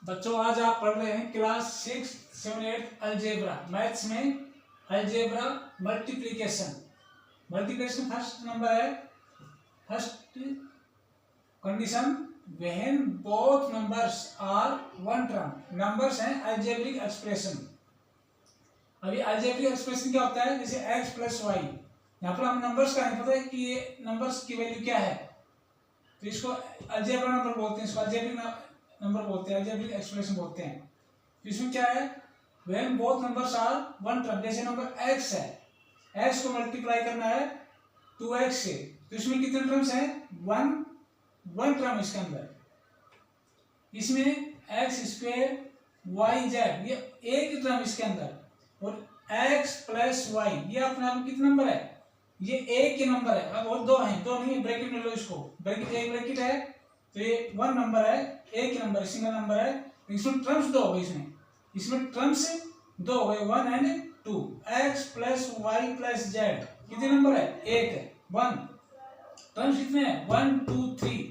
बच्चों आज आप पढ़ रहे हैं क्लास 6, 7, 8 अलजेब्रा मैथ्स में algebra multiplication. Multiplication first number है, first condition when both numbers are one term. Numbers हैं अलजेब्रिक एक्सप्रेशन। अभी अलजेब्रिक एक्सप्रेशन क्या होता है, जैसे x प्लस वाई, यहाँ पर हम नंबर्स का नहीं पता है कि ये नंबर्स की वैल्यू क्या है, तो इसको अलजेब्रा नंबर बोलते हैं, इसको अलजेब्रिक नंबर बोलते हैं, अलजेब्रिक एक्सप्रेशन बोलते हैं। तो इसमें क्या है, when both numbers are one term, जैसे नंबर x है, x को मल्टीप्लाई करना है 2x से, तो इसमें कितने टर्म्स हैं, वन टर्म इसके अंदर। इसमें एक्स स्क्वेयर वाई जेड ये एक टर्म इसके अंदर, और x प्लस वाई ये अपने आप में कितना नंबर है, ये एक ही नंबर है। अब और दो हैं, दो नहीं, ब्रैकेट में लो इसको, ब्रैकेट एक ब्रैकेट है तो ये वन नंबर है, एक ही नंबर सिंगल नंबर है। इसमें ट्रम्स दो हो गए, इसमें ट्रम्स दो हो गए, 1 and 2। x plus Y plus Z कितने नंबर है, एक है, वन। टर्म्स कितने हैं, 1 2 3।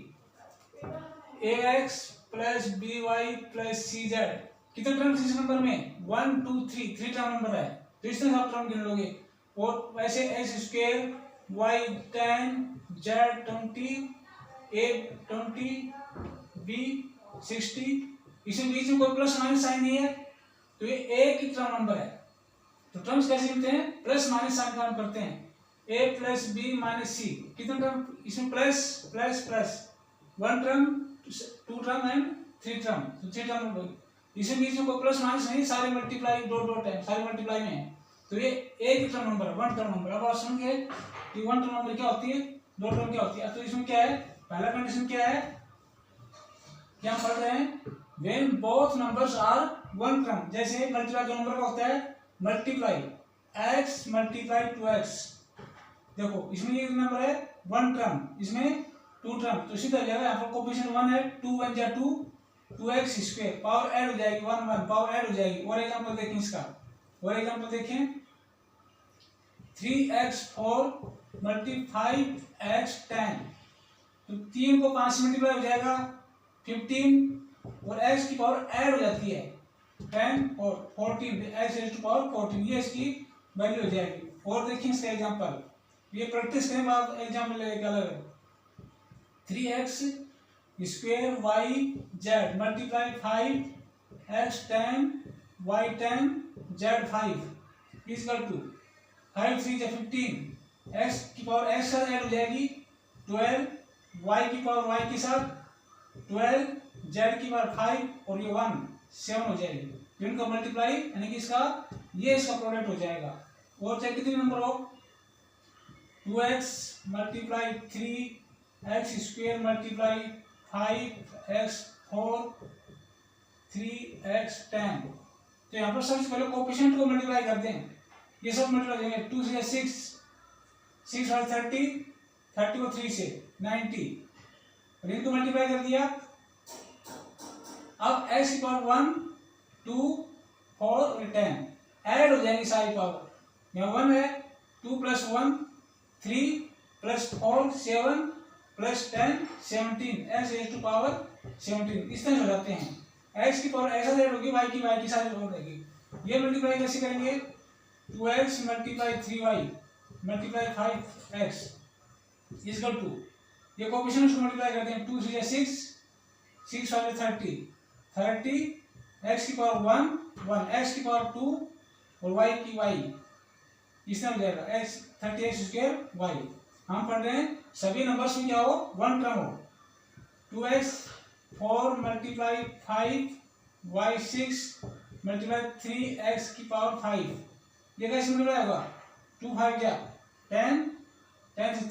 ax plus B Y plus C Z कितने टर्म्स इस नंबर में, 1 2 3, 3 टर्म नंबर है, तो इसमें आप टर्म गिन लोगे। और वैसे एक्स स्क्वेयर वाई 10 जेड 20 ए 20 बी 60, इसमें बीच में कोई प्लस माइनस साइन नहीं है, तो ये एक ही टर्म नंबर है। तो टर्म्स कैसे मिलते हैं, प्लस माइनस साइन काम करते हैं, A plus B minus C कितने टर्म, इसमें plus plus plus, one term two term and three term, तो थ्री टर्म। इसमें बीच में कोई प्लस माइनस नहीं, सारे मल्टीप्लाई डॉट डॉट है, सारे मल्टीप्लाई में है, तो ये एक ही टर्म नंबर है, वन टर्म नंबर। अब आप समझिए कि वन टर्म नंबर क्या होती है, दो टर्म क्या होती है। तो इसमें क्या है, पहला कंडीशन क्या है, क्या पढ़ रहे हैं, when both numbers are one term. जैसे मल्टीप्लाई दो नंबर का होता है, मल्टीप्लाई x मल्टीप्लाई 2x, देखो इसमें ये नंबर है वन टर्म, इसमें टू टर्म, तो सीधा जाएगा, यहाँ पर कोफिशिएंट 1 है, 2 1 जा 2, 2x स्क्वायर, पावर ऐड हो जाएगी, 1 1 पावर ऐड हो जाएगी। और एग्जांपल देखें इसका, और एग्जांपल देखें, 3x4 मल्टीप्लाई x 10, तो 3 को 5 से मल्टीप्लाई हो जाएगा 15, और x की पावर ऐड हो जाती है 10 और 14, x रेज़ टू पावर 14, ये इसकी वैल्यू हो जाएगी। और देखिए इसका एग्जांपल, ये प्रैक्टिस करें, आप एग्जांपल लेके अलग, 3x square Y Z multiply 5x 10 y 10 z 5 equal to 5 3 जा 15, x की पावर x साथ ऐड हो जाएगी 12, y की पावर y के साथ 12, z की पावर 5 और ये 1 7 हो जाएगी। तो इनका मल्टीप्लाई यानी कि इसका ये इसका प्रोडक्ट हो जाएगा। और चाहे कितने नंबर हो, 2x multiply 3x square multiply 5x 4 3x 10, तो यहाँ पर सबसे पहले कोफिशिएंट को मल्टीप्लाई करते हैं, ये सब मल्टीप्लाई करेंगे, 2 से 6 6 और 30 30 को 3 से 90, और इनको मल्टीप्लाई कर दिया। अब x की पावर 1 2 4 और 10 ऐड हो जाएंगी सारी पावर, यहाँ 1 है, 2 plus 1 3 plus 4 7 plus 10 17, x raise to power 17, इस तरह हो जाते हैं। x की पावर ऐसा ऐड होगी, y की सारी हो जाएगी। ये मल्टीप्लाई कैसे करेंगे, 2x multiply 3y multiply 5x equal to, ये कोफिशिएंट्स को मल्टीप्लाई करते हैं, 2 3 6 6 और 30 30, x की पावर 1 1, x की पावर 2 और y की y, इस तरह हो जाएगा x 30x स्क्वायर y। हम पढ़ रहे हैं सभी नंबर्स में क्या हो, वन टर्म हो, 2x 4 multiply 5 y 6 multiply 3x की पावर 5, ये कैसे मल्टीप्लाई होगा, 2 5 क्या 10 10 से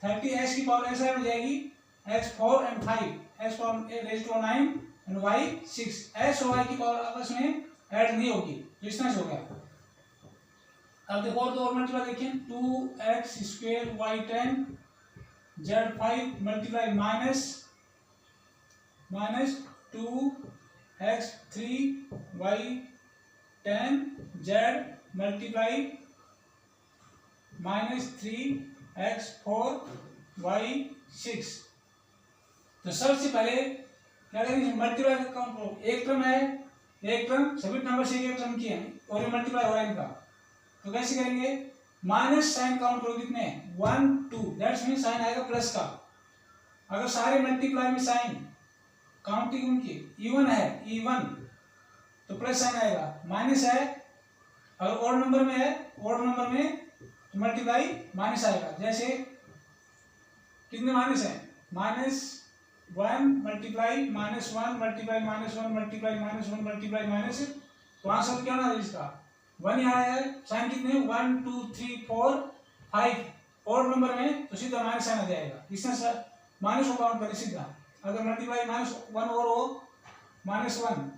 30 x की पावर ऐसा हो जाएगी, x 4 and 5 x power raise to 9 and y 6, x और y की पावर आपस में ऐड नहीं होगी, तो इस तरह से हो गया। अब देखो और मल्टीप्लाई देखिए, 2x square y 10 z 5 multiply minus 2x 3 y 10 z multiply minus 3x 4 y 6। तो सबसे पहले क्या करेंगे, मल्टीप्लाई काउंट करो, एक टर्म है, एक टर्म सभी नंबर से एक टर्म की है और ये मल्टीप्लाई हो रहा है इनका, तो कैसे करेंगे, माइनस साइन काउंट करो कितने, 1 2, दैट्स मीन साइन आएगा प्लस का। अगर सारे मल्टीप्लाई में साइन काउंटिंग उनकी इवन है, इवन, तो प्लस साइन आएगा, माइनस है अगर ऑड नंबर में है, ऑड नंबर में तो मल्टीप्लाई माइनस आएगा। जैसे कितने माइनस है, -1 multiply -1 multiply -1 multiply -1 multiply minus, तो आंसर क्या होना है इसका, 1 ही आया है। साइन कितने, 1 2 3 4 5, ऑड नंबर में तो सीधा माइनस साइन आ जाएगा, इसमें माइनस को काउंट करें सीधा। अगर मल्टीप्लाई -1 और हो -1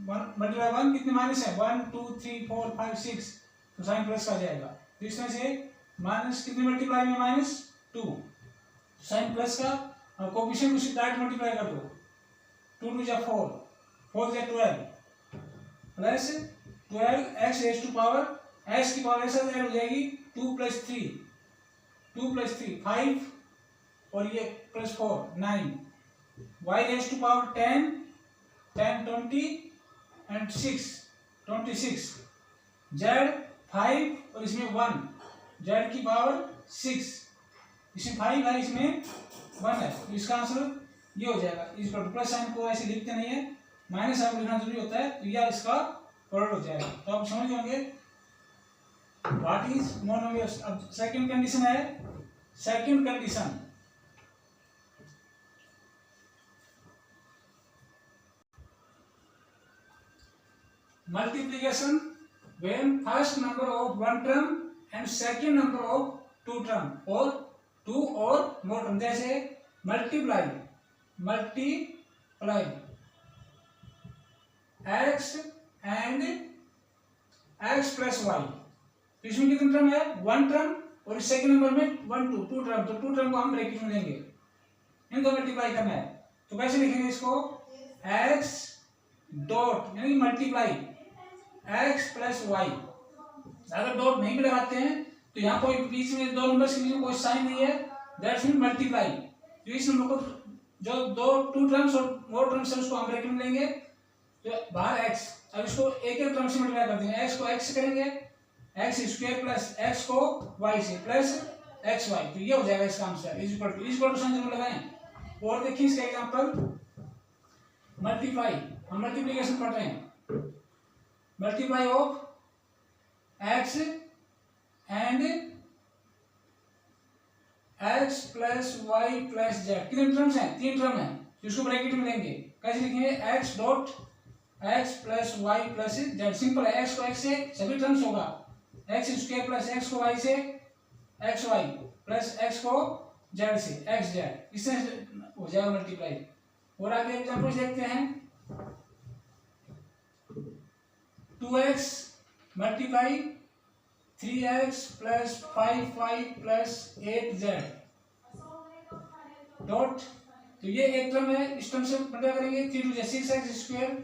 मल्टीप्लाई 1 कितने माइनस है, 1 2 3 4 5 6, तो साइन प्लस का आ जाएगा। तो इसमें से माइनस कितने मल्टीप्लाई में, -2, साइन प्लस का, और कोएफिशिएंट को डायरेक्ट मल्टीप्लाई कर दो, 2 2 जा 4, 4 जा 12 plus 12 x raise to power, x की पावर ऐसा ऐड हो जाएगी 2 + 3 2 + 3 5 और ये +4 9, y raise to power 10 10 20 and 6 26, z 5 और इसमें 1, z की पावर 6, इसमें 5 है इसमें 1 है, तो इसका आंसर ये हो जाएगा। इस पर प्लस साइन को ऐसे लिखते नहीं है, माइनस साइन लिखना जरूरी होता है, तो यह इसका प्रोडक्ट हो जाएगा। तो आप समझ होंगे व्हाट इज मोनोमियल्स। अब सेकंड कंडीशन है, second condition multiplication when first number of one term and second number of two term or two or more term। जैसे multiply x and x plus y, तो इसमें कितने term है, 1 term, और इस second number में 1 2 2 term, तो 2 term को हम ब्रैकेट में लेंगे, इनको मल्टीप्लाई करना है। तो कैसे लिखेंगे इसको, x डॉट यानी मल्टीप्लाई x + y। अगर डॉट नहीं भी लगाते हैं तो यहाँ कोई बीच में दो नंबर्स के बीच में कोई साइन नहीं है, दैट्स मीन मल्टीप्लाई। तो इस नंबर को जो टू टर्म्स और मोर टर्म्स है उसको हम ब्रैकेट में लेंगे, तो बाहर x, अब इसको एक एक टर्म से मल्टीप्लाई कर देंगे, x को x से करेंगे, x² प्लस x को y से प्लस xy, तो ये हो जाएगा इसका answer, is equal to sign जरूर लगाएं। और देखिए इसका एग्जांपल, मल्टीप्लाई, हम मल्टीप्लिकेशन पढ़ रहे हैं, multiply of x and x + y + z, कितने टर्म्स हैं, 3 टर्म हैं, तो इसको ब्रैकेट में लेंगे। कैसे लिखेंगे, x dot x + y + z, simple है, x को x से सभी टर्म्स होगा, x² प्लस x को y से xy प्लस x को z से xz, इससे हो जाएगा मल्टीप्लाई। और आगे एग्जांपल देखते हैं, 2x multiply 3x + 5y + 8z dot, तो ये एक टर्म है, इस टर्म से मल्टीप्लाई करेंगे, 3 2 6x²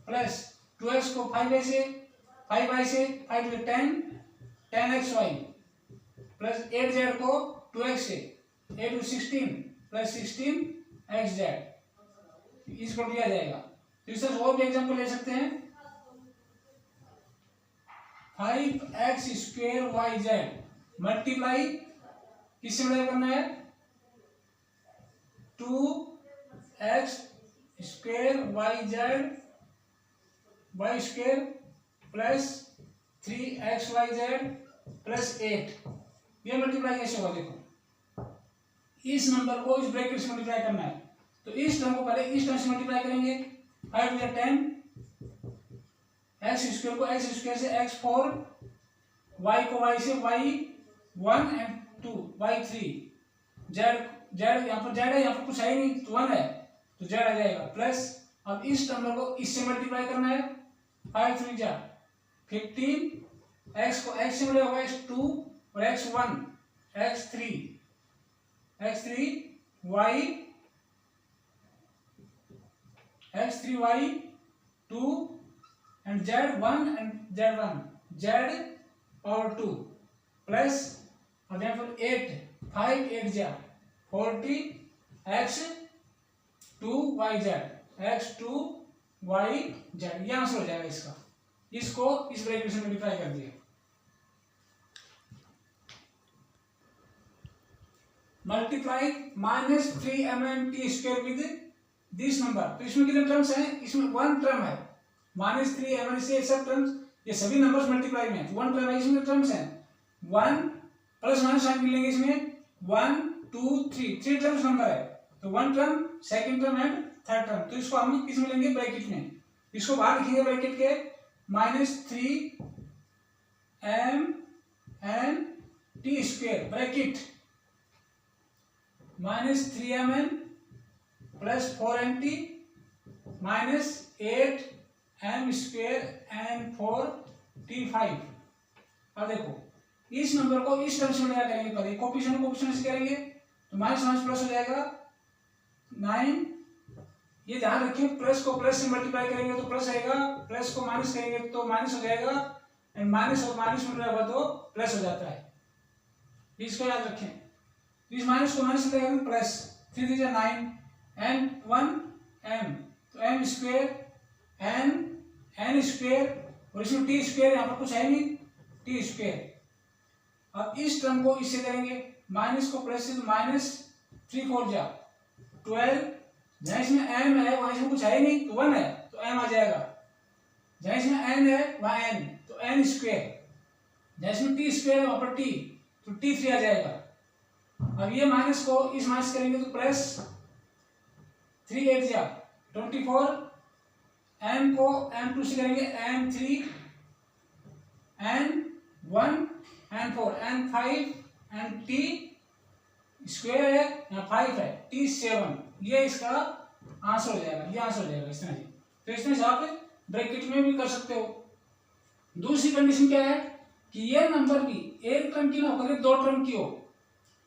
प्लस 2x को 5y से 5y से 5 2 10 10xy प्लस 8z को 2x से 8 2 16 प्लस 16xz, इसको दिया जाएगा। तो इससे और भी एग्जांपल ले सकते हैं, 5x² yz मल्टीप्लाई किससे मल्टीप्लाई करना है, 2x² y² plus 3xyz plus 8, ये मल्टीप्लाई कैसे होगा, देखो इस नंबर को इस ब्रैकेट से मल्टीप्लाई करना है, तो इस टर्म को पहले इस टर्म से मल्टीप्लाई करेंगे, 5 × 10 x² को x² से x4, y को y से y1 and 2 y3, z यहाँ पर z है, यहाँ पर कुछ है नहीं तो 1 है, तो z आ जाएगा प्लस, अब इस नंबर को इससे मल्टीप्लाई करना है, 5 3 जा 15, x को x से मल्टीप्लाई होगा x2 और x1 x3 y2 and z1 and z1 z/2 plus, अब यहाँ पर 8 5 8 जा 40 x x2yz, ये आंसर हो जाएगा इसका। इसको इस ब्रैकेट से मल्टीप्लाई कर दिया। Multiply -3mn(t²) with this number. तो इसमें कितने टर्म्स हैं? इसमें वन टर्म है, -3mn से सब टर्म्स, ये सभी नंबर्स मल्टीप्लाई में है, वन टर्म है, इसमें टर्म्स हैं 1 प्लस माइनस साइन मिलेंगे इसमें 1 2 3, 3 टर्म्स नंबर है। तो one term, second term and third term. तो इसको हम किस में लेंगे? ब्रैकेट में। इसको बाहर लिखेंगे ब्रैकेट के -3mn(t²) bracket -3mn plus 4nt -8m²n4t5। अब देखो इस नंबर को इस टर्म से क्या करेंगे? पहले कोफिशिएंट कोफिशिएंट से करेंगे तो माइनस प्लस हो जाएगा 9। ये ध्यान रखिए, प्लस को प्लस से मल्टीप्लाई करेंगे तो प्लस आएगा, प्लस को माइनस करेंगे तो माइनस हो जाएगा, एंड माइनस और माइनस मिल रहा तो प्लस हो जाता है। इसको याद रखें। इस माइनस को माइनस करेंगे प्लस 3 3 9 एंड 1 m, तो m² n² और इसमें t², यहाँ पर कुछ है नहीं, t²। अब इस टर्म को इससे करेंगे, माइनस को प्लस से तो -3 4 जा 12, जहाँ इसमें m है वहाँ इसमें कुछ है ही नहीं तो 1 है तो m आ जाएगा, जहाँ इसमें n है वहाँ n तो n², जहाँ इसमें t² है वहाँ पर t तो t3 आ जाएगा। अब ये माइनस को इस माइनस करेंगे तो प्लस 3 8 जा 24, m को m2 से करेंगे m3 n1 n4 n5 n t² है, यहाँ 5 है, t7, ये इसका आंसर हो जाएगा, ये आंसर हो जाएगा इस तरह से। तो इस तरह से आप ब्रैकेट में भी कर सकते हो। दूसरी कंडीशन क्या है कि ये नंबर भी एक टर्म की ना होकर 2 टर्म की हो,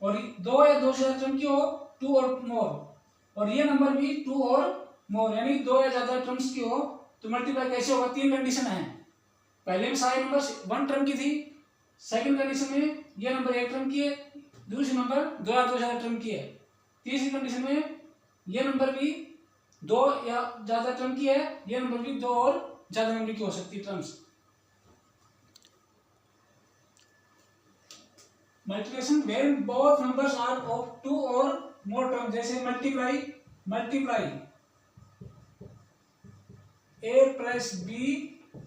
और 2 या 2 से ज्यादा टर्म की हो, 2 और मोर, और ये नंबर भी 2 और मोर, यानी 2 या ज्यादा टर्म्स की हो तो मल्टीप्लाई कैसे होगा? 3 कंडीशन है। पहले में सारे नंबर 1 टर्म की थी, सेकंड कंडीशन में ये नंबर 1 टर्म की है, दूसरी नंबर 2 या 2 से ज्यादा टर्म की है, तीसरी कंडीशन में ये नंबर भी 2 या ज्यादा टर्म की है, ये नंबर भी 2 और ज्यादा नंबर की हो सकती है terms. Multiplication when both numbers are of 2 और मोर टर्म, जैसे multiply a plus b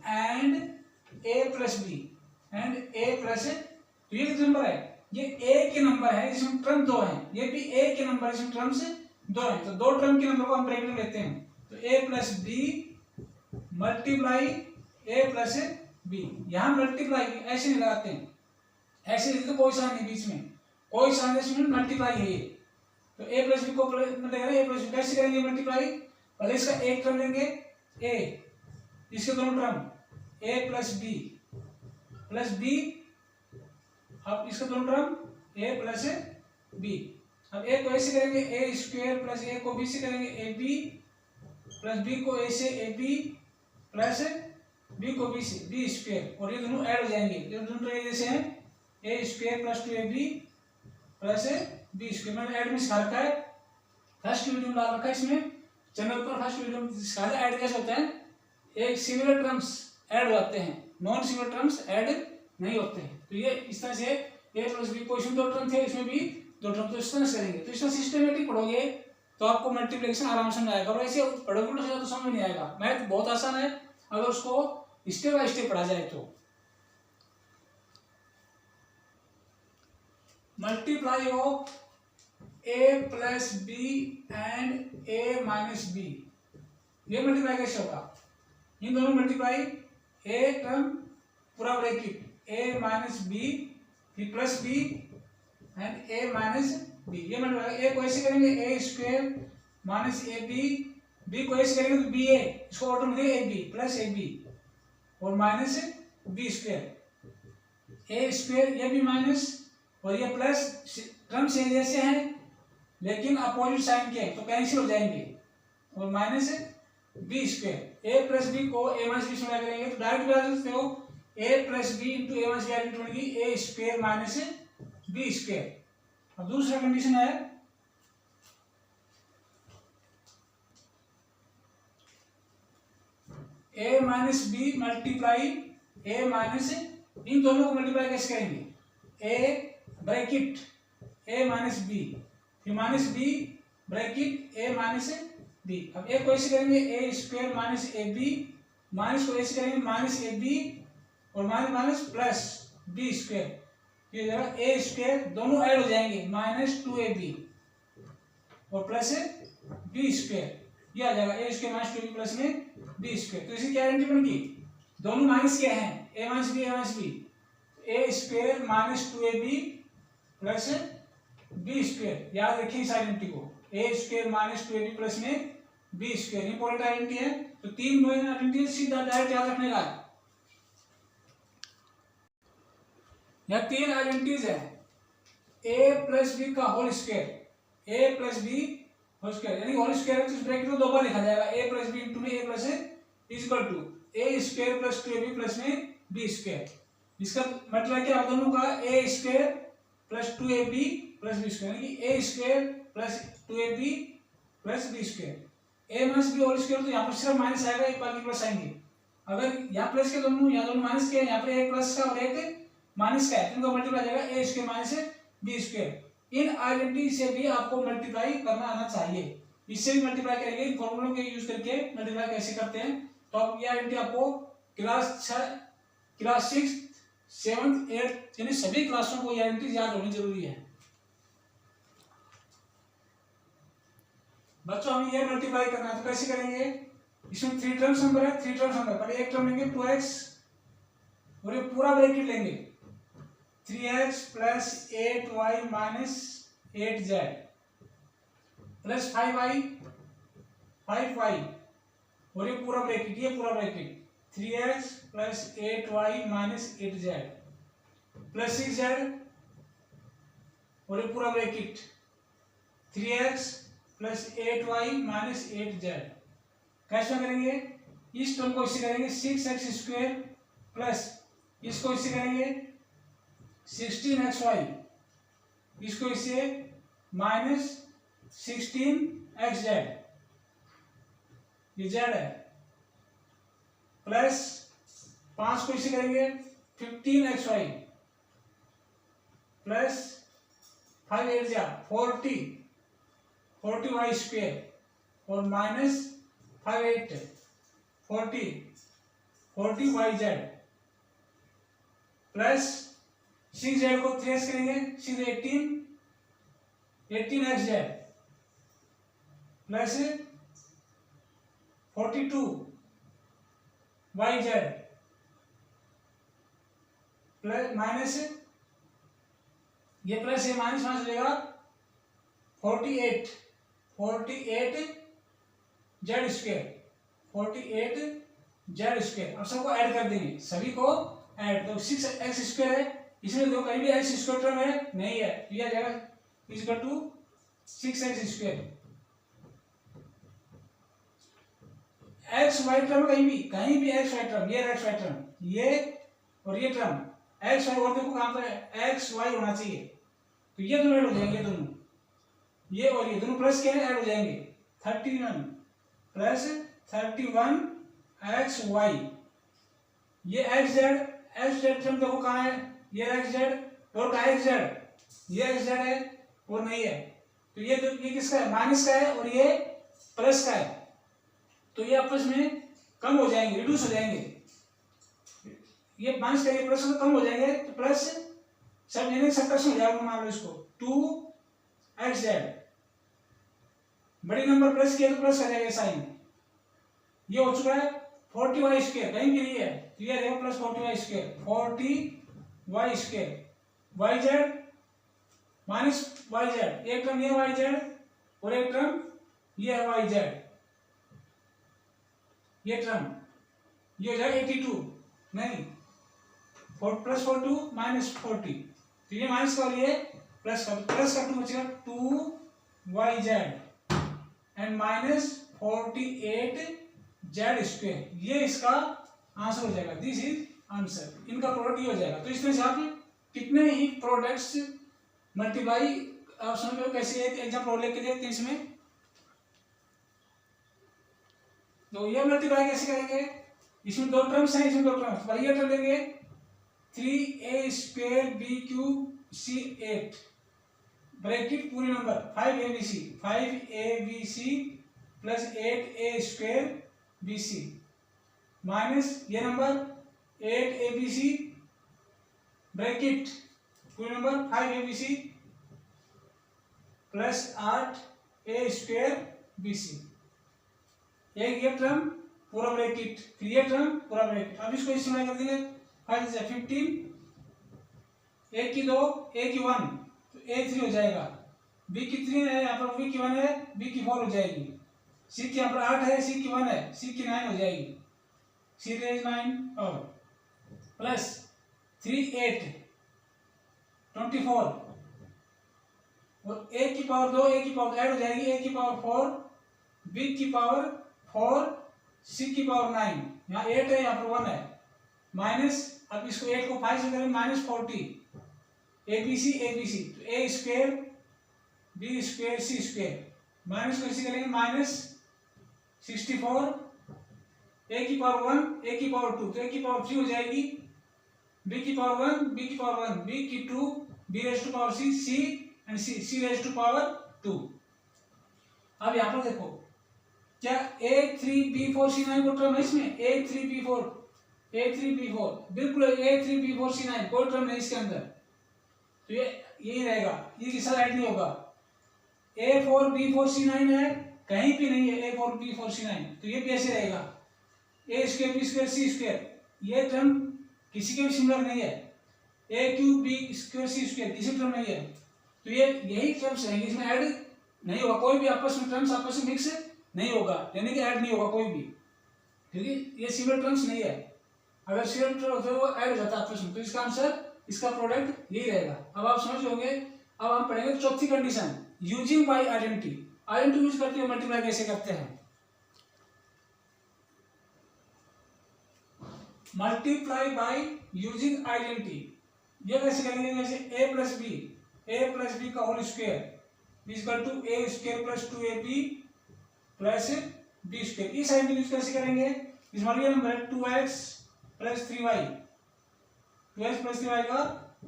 and a plus b and a plus, तो ये कितने नंबर है? ये a के नंबर है जिसमें टर्म 2 है, ये भी a के नंबर है जिसमें टर्म्स 2 है, तो 2 टर्म के नंबर को हम ब्रैकेट में लेते हैं। तो a plus b multiply a plus b, यहाँ मल्टीप्लाई ऐसे नहीं लगाते हैं, ऐसे लिखते कोई साइन नहीं बीच में, कोई साइन इसमें मल्टीप्लाई है ये, तो a प्लस बी को a प्लस बी कैसे करेंगे मल्टीप्लाई? पहले इसका एक टर्म लेंगे a, इसके दोनों टर्म a प्लस बी, अब इसका दोनों टर्म a प्लस बी। अब a को ऐसे करेंगे a² प्लस a को b से करेंगे ab प्लस b को a से ab प्लस b को b से b², और ये दोनों ऐड हो जाएंगे, ये दोनों ये जैसे हैं a² plus 2ab plus b²। मैंने ऐड में सिखा रखा है, फर्स्ट वीडियो में डाल रखा है इसमें चैनल पर, फर्स्ट वीडियो में सिखाया था ऐड कैसे होता है। एक सिमिलर टर्म्स ऐड होते हैं, नॉन सिमिलर टर्म्स ऐड नहीं होते हैं। तो ये इस तरह से a प्लस बी को इसमें 2 टर्म थे, इसमें भी 2 टर्म, तो इस तरह से करेंगे। तो इसमें सिस्टमेटिक पढ़ोगे तो आपको मल्टीप्लिकेशन आराम से आएगा, और ऐसे पढ़ोगे तो समझ नहीं आएगा। मैथ बहुत आसान है अगर उसको स्टेप बाय स्टेप पढ़ा जाए तो। Multiply of a plus b and a minus b, ये मल्टीप्लाई कैसे होगा? इन दोनों मल्टीप्लाई a टर्म पूरा ब्रैकेट a माइनस बी फिर plus b and a minus b, ये मल्टीप्लाई। a को ऐसे करेंगे a² माइनस ab, b को ऐसे करेंगे तो ba, इसको ऑर्डर में देंगे ab प्लस ab और माइनस b², a² ये भी माइनस और ये प्लस, टर्म से जैसे हैं लेकिन अपोजिट साइन के तो कैंसिल हो जाएंगे, और minus b²। a plus b को a माइनस बी से मल्टीप्लाई करेंगे तो डायरेक्ट बता सकते हो a plus B into a minus b आगे बनेगी a² माइनस b²। अब दूसरा कंडीशन है ए minus b multiply a minus, इन दोनों को मल्टीप्लाई कैसे करेंगे, a bracket a minus b, फिर minus b bracket a minus b. अब ए को ऐसे करेंगे a square minus a B, minus को ऐसे करेंगे माइनस ए बी और minus minus plus B square, ये जगह ए स्क्वायर दोनों ऐड हो जाएंगे माइनस 2ab और प्लस बी स्क्वायर, ये आ जाएगा ए स्क्वायर माइनस 2b प्लस में बी स्क्वायर। तो इसकी क्या आइडेंटिटी बन गई, दोनों माइनस क्या है, ए minus B, A minus B, A square minus 2ab plus B square. याद रखिए इस आइडेंटिटी को, A square minus 2ab plus में बी स्क्वायर, इंपॉर्टेंट आइडेंटिटी है। तो तीन मेन आइडेंटिटी सीधा डायरेक्ट याद रखने का, यह तीन आइडेंटिटीज है, ए प्लस बी का होल स्क्वायर, ए प्लस बी होल स्क्वायर, यानी होल स्क्वायर तो इस ब्रैकेट में दो बार लिखा जाएगा, ए प्लस बी इंटू में A plus is equal to A square plus 2ab plus में बी स्क्वायर। इसका मतलब क्या दोनों का, A square plus 2ab plus B square, यानी A square plus 2ab plus B square. A minus B whole square तो यहाँ पर सिर्फ माइनस आएगा, एक बाकी प्लस आएंगे। अगर यहाँ प्लस के दोनों, यहाँ दोनों माइनस के, यहाँ पर एक प्लस का और एक माइनस का है, इनको मल्टीप्लाई जाएगा ए स्क्वायर माइनस बी स्क्वायर। इन आइडेंटिटी से भी आपको मल्टीप्लाई करना आना चाहिए, इससे भी मल्टीप्लाई करेंगे, फॉर्मूलों के यूज करके मल्टीप्लाई कैसे करते हैं। तो अब ये आइडेंटिटी आपको क्लास 6, 7, 8 यानी सभी क्लासों को ये आइडेंटिटी याद होनी जरूरी है। बच्चों हमें ये मल्टीप्लाई करना है तो कैसे करेंगे, इसमें 3 टर्म्स नंबर है, 3 टर्म्स नंबर, पहले एक टर्म लेंगे 2x और ये पूरा ब्रैकेट लेंगे 3x plus 8y minus 8z plus 5y 5y और ये पूरा ब्रैकेट, ये पूरा bracket 3x plus 8y minus 8z plus 6z और ये पूरा bracket 3x plus 8y minus 8z। कैसे करेंगे, इस टर्म को इसे करेंगे 6x स्क्वायर प्लस इसको इसे करेंगे 16xy, इसको इसे माइनस 16xz, ये z है, प्लस 5 को इसे करेंगे 15xy प्लस 5 8 जा 40y स्क्वायर और माइनस 5 8 40yz प्लस 6z को 3x करेंगे 6 18xz plus 42yz plus minus ये प्लस ये माइनस हो जाएगा 48z स्क्वायर। अब सबको ऐड कर देंगे, सभी को ऐड, तो 6x स्क्वायर है, इसमें दो कहीं भी x स्क्वायर टर्म है नहीं है, तो यह जाएगा equal to 6x square. x y term कहीं भी x y टर्म, ये x y टर्म, ये और ये टर्म x y, और देखो कहां पर है x y होना चाहिए, तो ये दोनों ऐड हो जाएंगे, दोनों ये और ये दोनों प्लस के ऐड हो जाएंगे 31 प्लस 31xy, ये xz टर्म देखो कहाँ है, ये xz और का xz, ये xz है और नहीं है, तो ये किसका है, माइनस का है और ये प्लस का है, तो ये आपस में कम हो जाएंगे, रिड्यूस हो जाएंगे, ये माइनस का ये प्लस में कम हो जाएंगे, तो प्लस सब यानी सब्ट्रैक्शन हो जाएगा, मान लो इसको 2xz, बड़ी नंबर प्लस किया तो प्लस आ जाएगा साइन, ये हो चुका है 40y स्क्वायर, कहीं भी नहीं है, तो ये देखो plus 40y square 40y square yz minus yz, एक टर्म ये yz और एक टर्म ये है yz, ये टर्म ये हो जाएगा 82 नहीं प्लस 42 माइनस 40, तो ये माइनस का और ये प्लस का 2 बचेगा 2yz and minus 48z square, ये इसका आंसर हो जाएगा, दिस इज आंसर, इनका प्रोडक्ट ये हो जाएगा। तो इसमें से आप कितने ही प्रोडक्ट्स मल्टीप्लाई आप समझ लो कैसे, एक एग्जांपल लेके देखते हैं इसमें। तो ये मल्टीप्लाई कैसे करेंगे, इसमें दो टर्म्स हैं, इसमें दो टर्म्स, पर ये टर्म लेंगे 3a² bq c8 ब्रैकेट पूरे number 5abc plus 8a² bc minus ये नंबर 8abc ब्रैकेट पूरे number 5abc plus 8a² bc। एक ये टर्म पूरा ब्रैकेट, फिर ये टर्म पूरा ब्रैकेट। अब इसको इस्तेमाल कर देंगे 5 से 15, a की 2 a की 1 तो a 3 हो जाएगा, b की 3 है यहाँ पर, b की 1 है, b की 4 हो जाएगी, c की यहाँ पर 8 है, c की 1 है, c की 9 हो जाएगी, c रेज 9 और प्लस 3 8 24 और a की पावर 2 a की पावर ऐड हो जाएगी, a की पावर 4 b की पावर 4 c की पावर 9, यहाँ 8 है यहाँ पर 1 है, माइनस अब इसको 8 को 5 से करेंगे माइनस 40 abc तो a² b² c² माइनस को इसी करेंगे माइनस 64 a की पावर 1 a की पावर 2 तो a की पावर 3 हो जाएगी, b की पावर 1 b की पावर 1 b की 2 b raise to power c and c raise to power 2। अब यहाँ पर देखो क्या a3b4c9 को टर्म है इसमें, a3b4 बिल्कुल a3b4c9 कोई टर्म नहीं इसके अंदर, तो ये यही रहेगा, ये किसी ऐड नहीं होगा। a4b4c9 है कहीं भी नहीं है, a4b4c9 तो ये भी ऐसे रहेगा, a² b² c², ये टर्म किसी के भी सिमिलर नहीं है, a³ b² c² किसी टर्म नहीं है, तो ये यही टर्म्स रहेंगे, इसमें ऐड नहीं होगा, कोई भी आपस में टर्म्स आपस में मिक्स नहीं होगा, यानी कि ऐड नहीं होगा कोई भी, क्योंकि ये सिमिलर टर्म्स नहीं है। अगर सिमिलर टर्म होते वो ऐड हो जाता आपस में, तो इसका आंसर, इसका प्रोडक्ट यही रहेगा। अब आप समझ होंगे। अब हम पढ़ेंगे चौथी condition, using by identity use करते हुए मल्टीप्लाई कैसे करते हैं। मल्टीप्लाई बाय यूजिंग आइडेंटिटी, ये कैसे करेंगे, जैसे a प्लस बी का whole square equal to a² plus 2ab plus b², इस आइडेंटिटी यूज कैसे करेंगे, इस वाले नंबर है 2x प्लस 3y का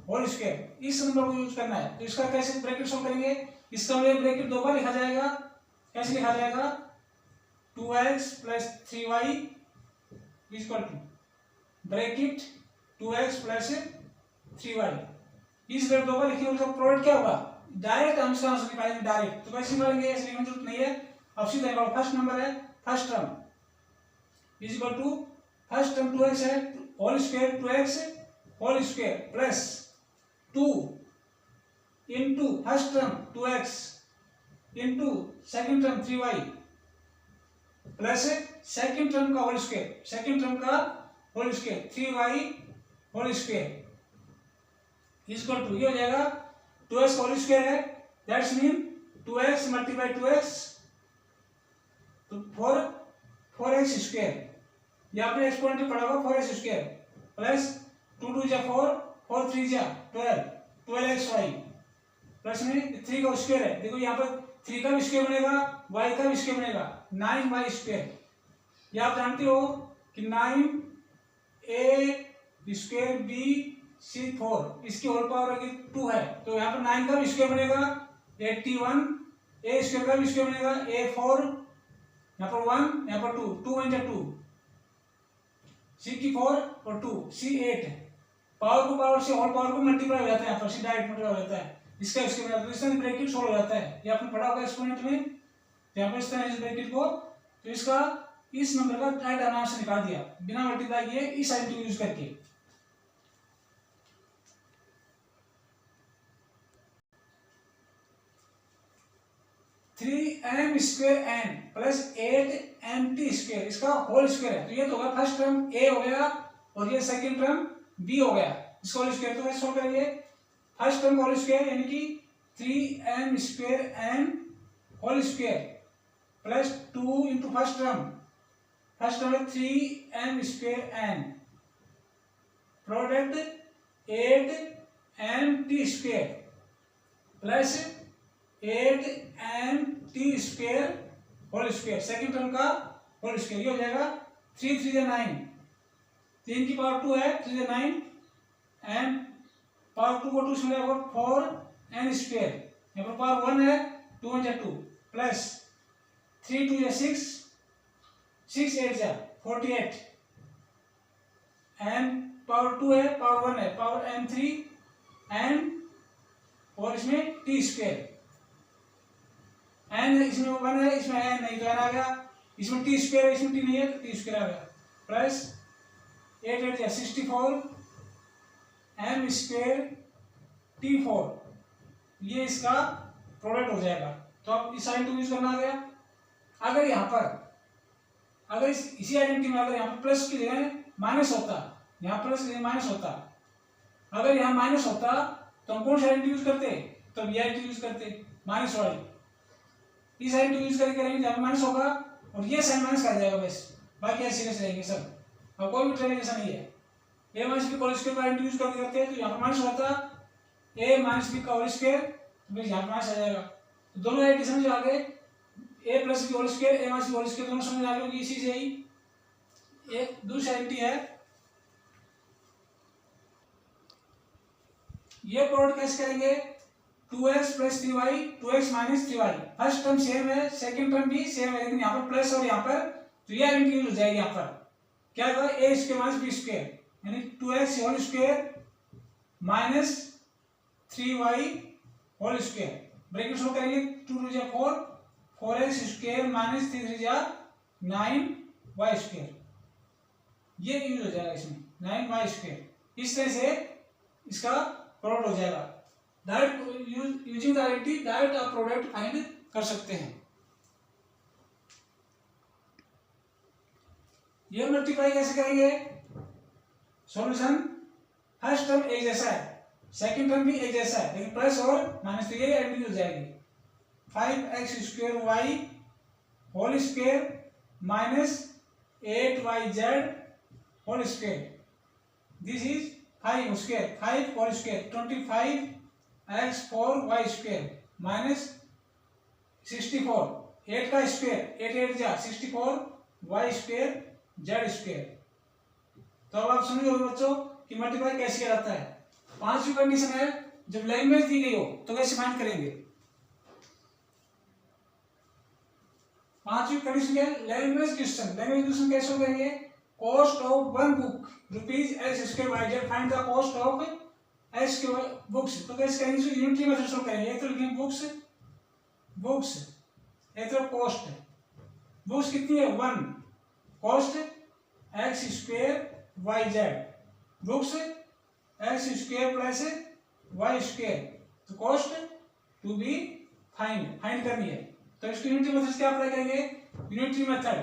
होल स्क्वायर, इस नंबर को यूज करना है, तो इसका कैसे ब्रैकेट सॉल्व करेंगे, इसका ब्रैकेट दो बार लिखा जाएगा, कैसे लिखा जाएगा 2x plus 3y equal to bracket 2x plus 3y, इस ब्रैकेट दो बार लिखिए, उसका प्रोडक्ट क्या होगा, डायरेक्ट हम इसका आंसर निकालेंगे डायरेक्ट, तो कैसे निकालेंगे, ऐसे लिखने की जरूरत नहीं है। अब सीधा निकालो, फर्स्ट नंबर है first term equal to first term 2x है whole square 2x whole square plus 2 into first term 2x into second term 3y plus second term का whole square 3y whole square equal to, ये हो जाएगा 2x whole square है, that's mean 2x multiply 2x तो 4x square, ये आपने exponent पढ़ा होगा 4x स्क्वायर प्लस 2 2 जा 4 4 3 जा 12xy प्लस में 3 का स्क्वायर है, देखो यहाँ पर 3 का भी स्क्वायर बनेगा y का भी स्क्वायर बनेगा 9y स्क्वायर, ये आप जानते हो कि 9a स्क्वायर b/4 इसकी होल पावर अगर 2 है तो यहाँ पर 9 का भी स्क्वायर बनेगा 81, a स्क्वायर का भी स्क्वायर बनेगा a4, यहाँ पर 1 यहाँ पर 2 2 1 जा 2, c की 4 और 2 c 8 है, पावर को पावर से होल पावर को मल्टीप्लाई हो जाता है, यहाँ पर c डायरेक्ट मल्टीप्लाई हो जाता है, इसका इसके बराबर, इसका ब्रैकेट सोल्व हो जाता है, ये आपने पढ़ा होगा एक्सपोनेंट में, तो यहाँ पर इस तरह इस ब्रैकेट को, तो इसका इस नंबर का डायरेक्ट आंसर निकाल दिया बिना मल्टीप्लाई किए इस आइडेंटिटी यूज करके। m square n plus 8mt square इसका होल स्क्वायर है, तो ये तो होगा फर्स्ट टर्म a हो गया और ये सेकंड टर्म b हो गया, इसका होल स्क्वायर, तो कैसे सॉल्व करेंगे, फर्स्ट टर्म होल स्क्वायर यानी कि 3m square n whole square plus 2 into first term है 3m square n product 8mt square plus 8mt square whole square, second term का होल स्क्वायर, ये हो जाएगा 3 3 9 3 की पावर 2 है, 3 9 एंड पावर 2 को 2 से मिला 4 एन स्क्वायर, यहाँ पर पावर 1 है, 2 1 जा 2 प्लस 3 2 जा 6 6 8 जा 48 एन पावर 2 है, पावर 1 है, पावर एन 3 एन और इसमें टी स्क्वायर, एन इसमें 1 है, इसमें एन नहीं तो एन आ गया, इसमें टी स्क्वायर है, इसमें टी नहीं है तो टी स्क्वायर आ गया, प्लस 8 8 जा 64 एम स्क्वायर टी 4, ये इसका प्रोडक्ट हो जाएगा। तो अब इस साइन टू यूज करना आ गया। अगर यहाँ पर अगर इसी आइडेंटिटी में अगर यहाँ पर प्लस की जगह माइनस होता, यहाँ प्लस की जगह माइनस होता, अगर यहाँ माइनस होता तो हम कौन सी आइडेंटिटी यूज करते, तो ये आइडेंटिटी यूज करते माइनस वाली। इस आइडेंटिटी यूज करके करेंगे जहाँ माइनस होगा और ये साइन माइनस कर जाएगा बस, बाकी ऐसे कैसे रहेंगे सब, और कोई भी ट्रेनिंग नहीं है। ए माइनस बी का होल स्क्वायर का आइडेंटिटी यूज करके करते हैं तो यहाँ पर माइनस होता, ए माइनस बी का होल स्क्वायर तो यहाँ पर माइनस आ जाएगा। तो दोनों आइडेंटिटी समझ आ गए, ए plus B whole square, A minus B whole square दोनों समझ आ गए। इसी से ही एक दूसरी आइडेंटिटी है, ये प्रोडक्ट कैसे करेंगे, 2x plus 3y 2x minus 3y, first term same है, सेकंड टर्म भी सेम है, लेकिन यहाँ पर प्लस और यहाँ पर तो ये आइडेंटिटी यूज हो जाएगी। यहाँ पर क्या होगा, a square minus b square यानी 2x whole square minus 3y whole square, bracket show करेंगे 2 2 जा 4 4x स्क्वायर माइनस 3 3 जा 9y स्क्वायर, ये यूज हो जाएगा इसमें 9y स्क्वायर। इस तरह से इसका प्रोडक्ट हो जाएगा। Direct using the identity direct आप प्रोडक्ट फाइंड कर सकते हैं। ये मल्टीप्लाई कैसे करेंगे, सॉल्यूशन फर्स्ट टर्म एक जैसा है, सेकंड टर्म भी एक जैसा है, लेकिन प्लस और माइनस तो ये आइडेंटिटी हो जाएगी। 5x square y whole square minus 8yz whole square, this is 5 square 5 whole square 25x 4y square minus 64 8 का स्क्वायर 8 8 जा 64 y स्क्वायर z स्क्वायर। तो अब आप समझोगे बच्चों कि मल्टीप्लाई कैसे किया जाता है। पांचवी कंडीशन है, जब लैंग्वेज दी गई हो तो कैसे फाइंड करेंगे। पांचवी कंडीशन क्या है, लैंग्वेज क्वेश्चन। लैंग्वेज क्वेश्चन कैसे करेंगे, cost of one book rupees x square y z, find the cost of x square books. तो कैसे करेंगे, इसको यूनिटरी मेथड से करेंगे। एक तो लिखेंगे बुक्स बुक्स, एक तो कॉस्ट है, बुक्स कितनी है 1, cost x square y z, books x square plus y square, तो कॉस्ट टू बी फाइंड करनी है। तो इसको यूनिटरी मेथड क्या अप्लाई करेंगे, यूनिटरी मेथड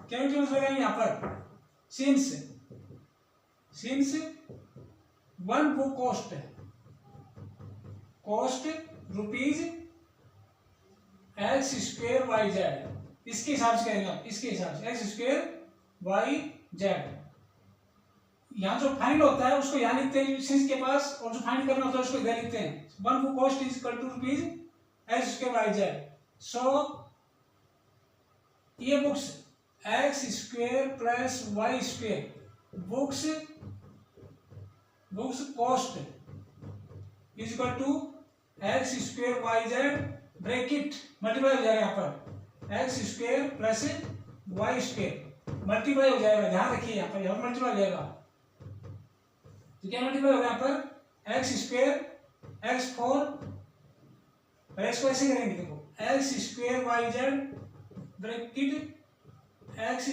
क्या यूनिटरी मेथड लगाएंगे यहाँ पर, since one book cost rupees x square Y z, इसके हिसाब से करेंगे आप, इसके हिसाब से एक्स स्क्वायर वाई जेड। यहाँ जो फाइंड होता है उसको यहाँ लिखते हैं सिंस के पास, और जो फाइंड करना होता है उसको इधर लिखते हैं। One book cost is equal to rupees x square Y Z. So ये books X square plus Y square, books cost is equal to X square Y Z, bracket multiply हो जाएगा यहाँ पर X square plus Y square multiply हो जाएगा। ध्यान रखिए यहाँ पर मल्टीप्लाई हो जाएगा, तो क्या मल्टीप्लाई होगा यहाँ पर एक्स स्क्वायर एक्स 4, एक्स को ऐसे करेंगे, देखो x square Y Z bracket x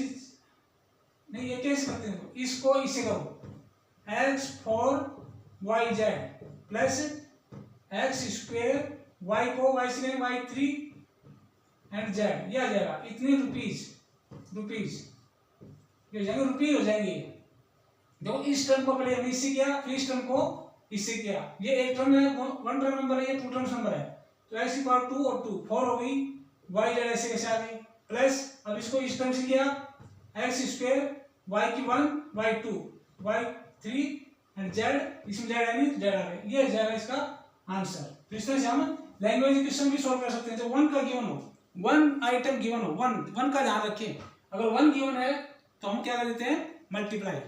नहीं, ये कैसे करते हैं, इसको इससे करो x 4 y z plus x square y को वाई से वाई 3 एंड जेड, ये आ जाएगा इतने रुपीज ये हो जाएंगे, रुपीज हो जाएंगे। देखो इस टर्म को पहले हमने इससे किया, फिर इस टर्म को इससे किया। ये एक टर्म है, वन टर्म नंबर है, ये टू टर्म्स नंबर है, तो एक्स की पावर 2 और 2 4 हो गई, वाई जेड ऐसे कैसे आ गई, प्लस अब इसको इस टर्म से किया एक्स स्क्वायर वाई की 1 वाई 2 वाई 3 एंड जेड, इसमें जेड है नहीं तो जेड आ गया, ये जाएगा इसका आंसर। तो इस तरह से हम लैंग्वेज क्वेश्चन भी सॉल्व कर सकते हैं। जब वन का गिवन हो, वन आइटम गिवन हो, वन का ध्यान रखें, अगर वन गिवन है तो हम क्या कर देते हैं मल्टीप्लाई।